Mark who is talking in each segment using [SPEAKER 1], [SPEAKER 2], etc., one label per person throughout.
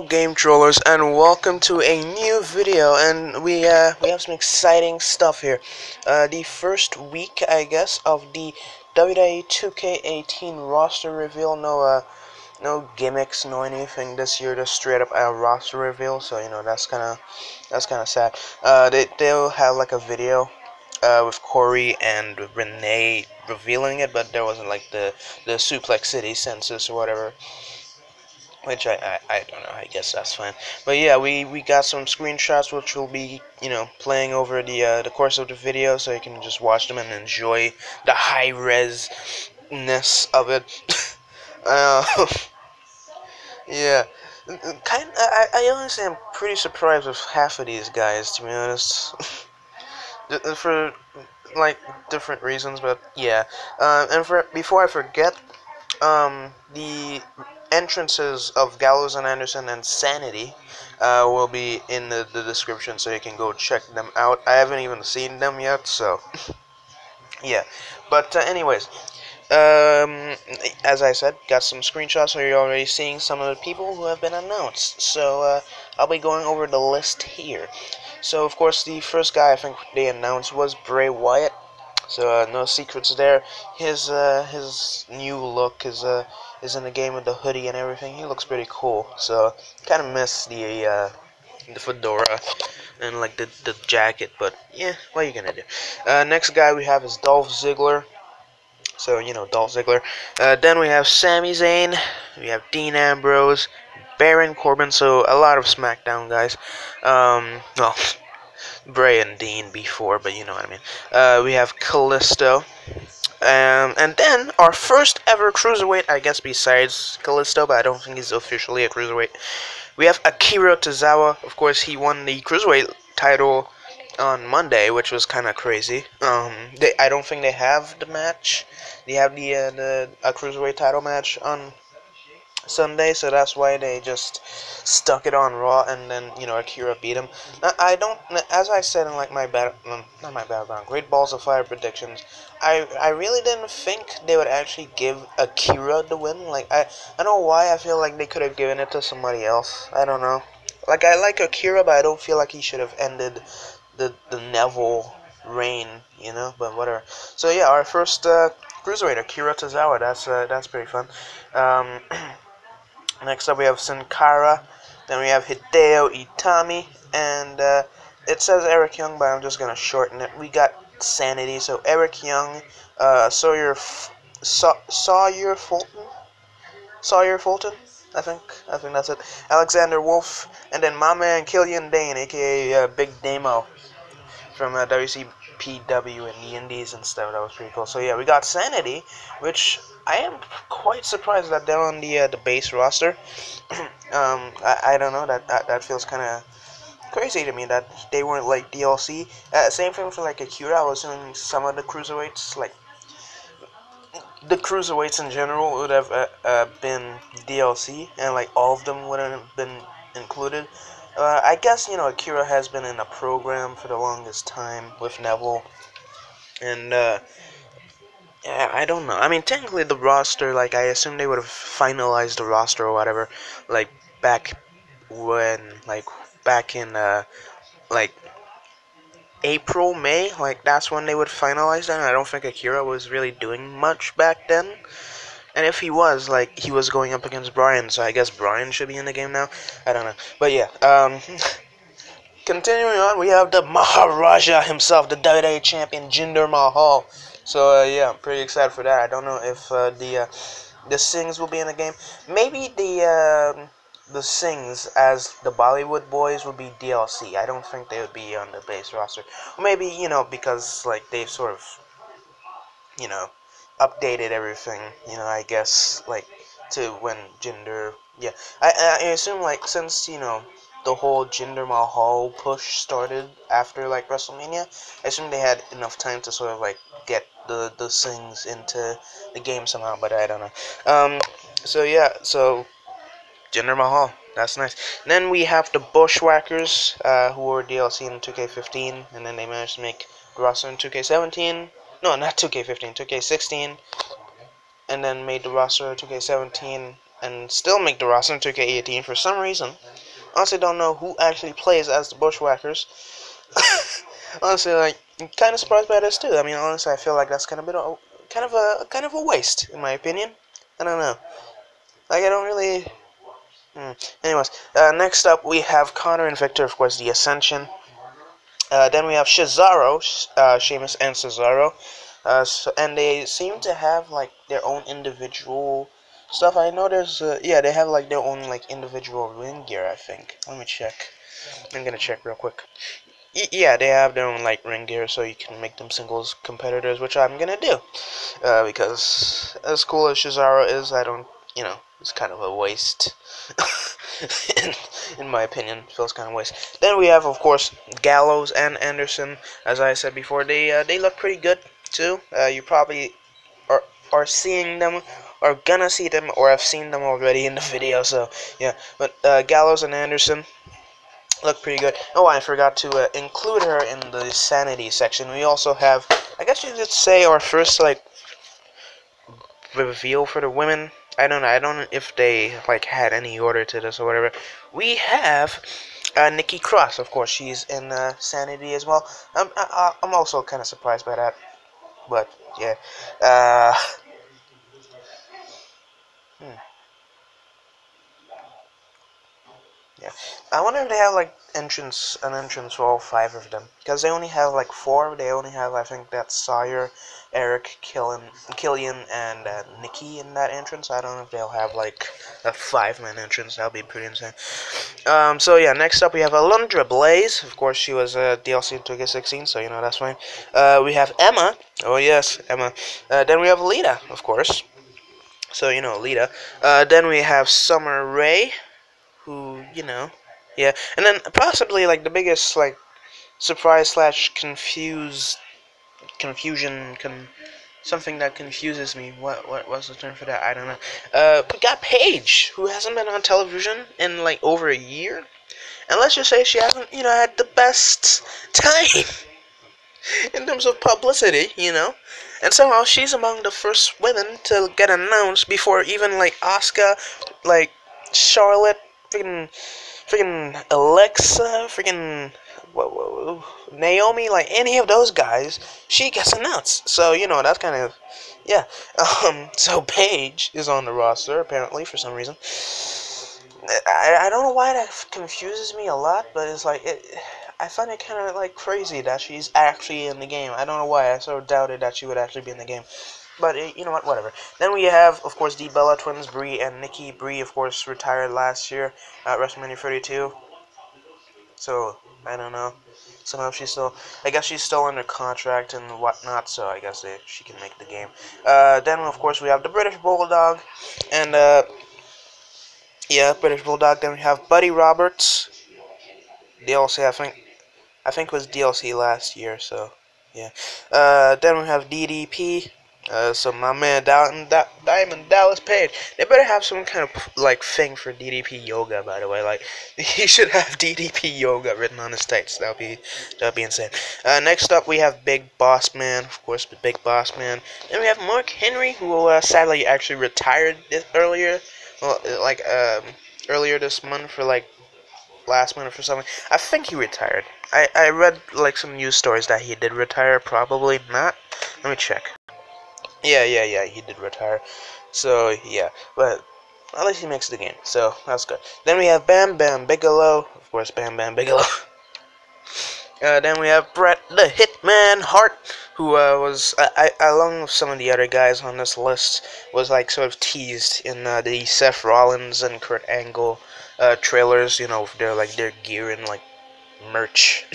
[SPEAKER 1] game trollers, and welcome to a new video. And we have some exciting stuff here. The first week, I guess, of the WWE2K18 roster reveal. No gimmicks, no anything this year. Just straight up a roster reveal. So that's kind of sad. They'll have like a video with Corey and Renee revealing it, but there wasn't like the Suplex City census or whatever. Which I don't know, I guess that's fine. But yeah, we got some screenshots which will be, playing over the course of the video, so you can just watch them and enjoy the high-res-ness of it. Yeah. I honestly am pretty surprised with half of these guys, to be honest. For, like, different reasons, but yeah. Before I forget, the entrances of Gallows and Anderson and SAnitY will be in the description, so you can go check them out. I haven't even seen them yet, so yeah. But anyways, as I said, got some screenshots, so you're already seeing some of the people who have been announced. So I'll be going over the list here. So of course, the first guy I think they announced was Bray Wyatt. So no secrets there. His new look is in the game with the hoodie and everything. He looks pretty cool. So kind of miss the fedora and like the jacket, but yeah, what are you gonna do? Next guy we have is Dolph Ziggler. So Dolph Ziggler. Then we have Sami Zayn. We have Dean Ambrose, Baron Corbin. So a lot of SmackDown guys. Well, Bray and Dean before, but you know what I mean. We have Kalisto. And then our first ever cruiserweight, I guess besides Kalisto, but I don't think he's officially a cruiserweight. We have Akira Tozawa. Of course, he won the cruiserweight title on Monday, which was kind of crazy. I don't think they have the match. They have the cruiserweight title match on Sunday, so that's why they just stuck it on Raw, and then Akira beat him. I don't, as I said in like my not my battleground, Great Balls of Fire predictions, I really didn't think they would actually give Akira the win. Like I don't know why. I feel like they could have given it to somebody else. I don't know. Like I like Akira, but I don't feel like he should have ended the Neville reign, But whatever. So yeah, our first cruiserweight, Akira Tozawa. That's pretty fun. Next up we have Sin Cara, then we have Hideo Itami, and it says Eric Young, but I'm just going to shorten it. We got SAnitY, so Eric Young, Sawyer Fulton, I think that's it, Alexander Wolf, and then my man Killian Dane, aka Big Damo, from WCPW and the Indies and stuff. That was pretty cool. So yeah, we got SAnitY, which I am quite surprised that they're on the base roster. I don't know, that feels kind of crazy to me that they weren't like DLC. Same thing for like Akira. I was assuming some of the cruiserweights, like the cruiserweights in general, would have been DLC, and like all of them wouldn't have been included. I guess Akira has been in a program for the longest time with Neville, and yeah, I don't know. I mean, technically the roster, like I assume they would have finalized the roster or whatever, like back in like April, May, like that's when they would finalize that. I don't think Akira was really doing much back then. And if he was, like, he was going up against Bryan, so I guess Bryan should be in the game now. I don't know. But yeah, continuing on, we have the Maharaja himself, the WWE champion, Jinder Mahal. So yeah, I'm pretty excited for that. I don't know if the Sings will be in the game. Maybe the Sings as the Bollywood Boys would be DLC. I don't think they would be on the base roster. Or maybe, because like they've sort of, updated everything, I guess, like, to when Jinder, yeah, I assume, like, since, the whole Jinder Mahal push started after, like, WrestleMania, I assume they had enough time to sort of, like, get the Sings into the game somehow, but I don't know. So, yeah, so, Jinder Mahal, that's nice. And then we have the Bushwhackers, who were DLC in 2K15, and then they managed to make the roster in 2K17. No, not 2K15, 2K16, and then made the roster 2K17, and still make the roster in 2K18 for some reason. Honestly, don't know who actually plays as the Bushwhackers. Honestly, like, I'm kind of surprised by this too. I mean, honestly, I feel like that's kind of a waste, in my opinion. I don't know. Like, I don't really. Anyways, next up we have Connor and Victor, of course, the Ascension. Then we have Cesaro, Sheamus and Cesaro. And they seem to have like their own individual stuff. I know there's yeah, they have like their own like individual ring gear, I think. Let me check. I'm gonna check real quick. Yeah, they have their own like ring gear, so you can make them singles competitors, which I'm gonna do. Because as cool as Cesaro is, I don't, it's kind of a waste. in my opinion, feels kind of waste. Then we have, of course, Gallows and Anderson. As I said before, they look pretty good too. You probably are seeing them, or gonna see them, or have seen them already in the video. So yeah, but Gallows and Anderson look pretty good. Oh, I forgot to include her in the SAnitY section. We also have, I guess you could say, our first like reveal for the women. I don't know if they like had any order to this or whatever. We have Nikki Cross, of course. She's in SAnitY as well. I'm also kind of surprised by that, but yeah. Hmm. Yeah, I wonder if they have like an entrance for all 5 of them, because they only have like 4. They only have, I think, that Sawyer, Eric, Killian, and Nikki in that entrance. I don't know if they'll have like a 5-man entrance. That'll be pretty insane. So yeah, next up we have Alundra Blaze. Of course, she was a DLC in 2K16, so that's fine. We have Emma. Oh yes, Emma. Then we have Lita, of course. So Lita. Then we have Summer Rae, who, yeah, and then possibly like the biggest like surprise slash confusion, something that confuses me. What was the term for that? I don't know. We got Paige, who hasn't been on television in like over a year, and let's just say she hasn't, had the best time in terms of publicity, and somehow she's among the first women to get announced before even like Asuka, like Charlotte, freaking Alexa, freaking Naomi, like any of those guys, she gets announced. So that's kind of, yeah. So Paige is on the roster apparently for some reason. I don't know why that confuses me a lot, but it's like I find it kind of like crazy that she's actually in the game. I don't know why. I sort of doubted that she would actually be in the game. But, you know what, whatever. Then we have, of course, the Bella Twins, Brie and Nikki. Brie, of course, retired last year at WrestleMania 32. So, I don't know. Somehow I guess she's still under contract and whatnot, so I guess she can make the game. Then, of course, we have the British Bulldog. And, yeah, British Bulldog. Then we have Buddy Roberts. DLC, I think was DLC last year, so, yeah. Then we have DDP. So my man Diamond Dallas Page, they better have some kind of like thing for DDP yoga. By the way, like he should have DDP yoga written on his tights. That'd be insane. Next up we have Big Boss Man, of course, the Big Boss Man. Then we have Mark Henry, who sadly actually retired earlier, earlier this month, or like last month or something. I think he retired. I read like some news stories that he did retire. Probably not. Let me check. Yeah, he did retire. So, yeah, but at least he makes the game, so that's good. Then we have Bam Bam Bigelow, of course, Bam Bam Bigelow. Then we have Bret the Hitman Hart, who was, along with some of the other guys on this list, was like sort of teased in the Seth Rollins and Kurt Angle trailers, their gear and like merch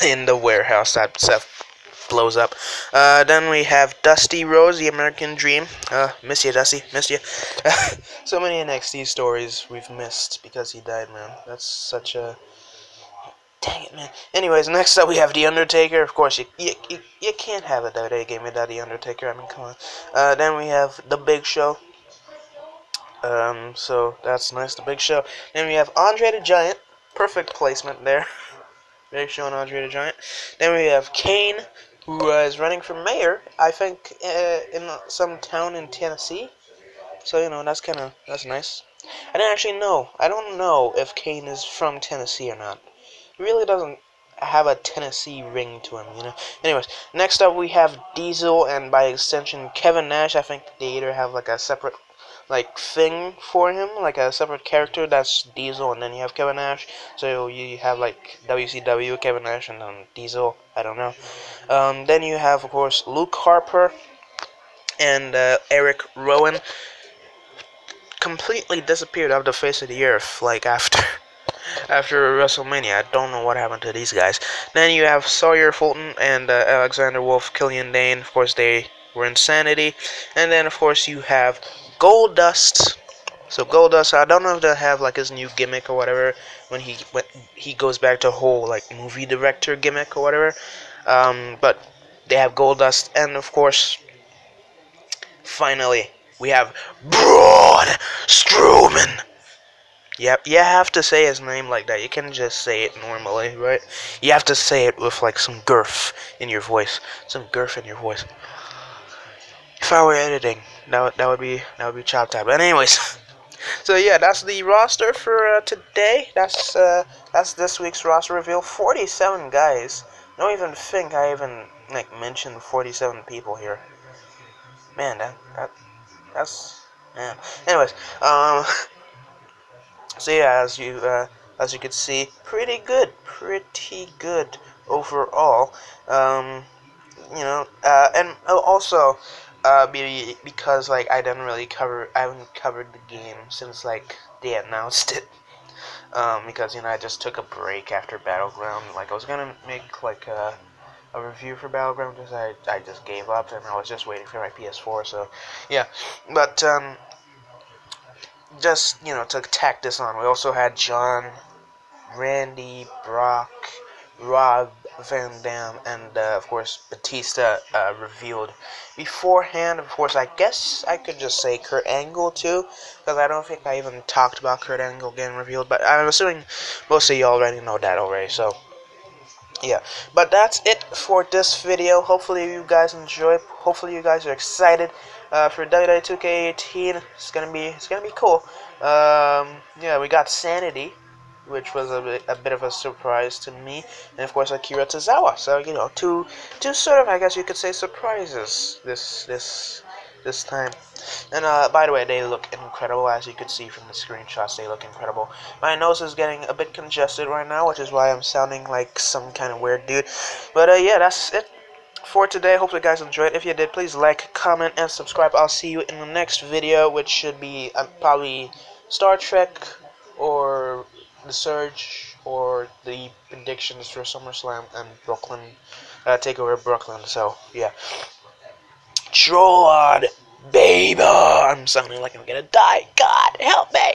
[SPEAKER 1] in the warehouse that Seth blows up. Then we have Dusty Rhodes, the American Dream. Miss you, Dusty. Missed you. So many NXT stories we've missed because he died, man. That's such a... Dang it, man. Anyways, next up we have The Undertaker. Of course, you can't have a WWE game without The Undertaker. I mean, come on. Then we have The Big Show. So that's nice, The Big Show. Then we have Andre the Giant. Perfect placement there. Big Show and Andre the Giant. Then we have Kane, who is running for mayor, I think, in some town in Tennessee. So that's nice. I don't know if Kane is from Tennessee or not. He really doesn't have a Tennessee ring to him. Anyways, next up we have Diesel and by extension Kevin Nash. I think they either have like a separate thing for him, like a separate character that's Diesel, and then you have Kevin Nash. So you have like WCW Kevin Nash and Diesel. I don't know. Then you have of course Luke Harper and Eric Rowan. Completely disappeared off the face of the earth, like after WrestleMania. I don't know what happened to these guys. Then you have Sawyer Fulton and Alexander Wolf, Killian Dane. Of course, they were in SAnitY. And then, of course, you have Goldust. So Goldust, I don't know if they'll have like his new gimmick or whatever when he goes back to whole like movie director gimmick or whatever. But they have Goldust, and of course, finally we have Braun Strowman. Yep, you have to say his name like that. You can't just say it normally, right? You have to say it with like some girth in your voice. Some girth in your voice. If I were editing, that would be chopped out. But anyways, so yeah, that's the roster for today. That's this week's roster reveal. 47 guys. Don't even think I even like mentioned 47 people here. Man, that's man. Anyways, so yeah, as you can see, pretty good overall. And also, because like I haven't covered the game since like they announced it. Because I just took a break after Battleground. Like I was gonna make like a review for Battleground, because I just gave up and I was just waiting for my PS4. So yeah, but just to tack this on, we also had John, Randy, Brock, Rob Van Dam, and of course Batista revealed beforehand. Of course, I guess I could just say Kurt Angle too, because I don't think I even talked about Kurt Angle getting revealed, but I'm assuming most of you already know that already. So yeah, but that's it for this video. Hopefully you guys enjoy. Hopefully you guys are excited for WWE2K18. It's gonna be cool. Yeah, we got SAnitY, which was a bit of a surprise to me, and of course Akira Tozawa. So two sort of, I guess you could say, surprises this time. And by the way, they look incredible, as you could see from the screenshots. They look incredible. My nose is getting a bit congested right now, which is why I'm sounding like some kind of weird dude. But yeah, that's it for today. Hopefully you guys enjoyed. If you did, please like, comment, and subscribe. I'll see you in the next video, which should be probably Star Trek or The Surge or the predictions for SummerSlam and Brooklyn Takeover Brooklyn. So yeah, Trollard, baby. I'm sounding like I'm gonna die. God help me.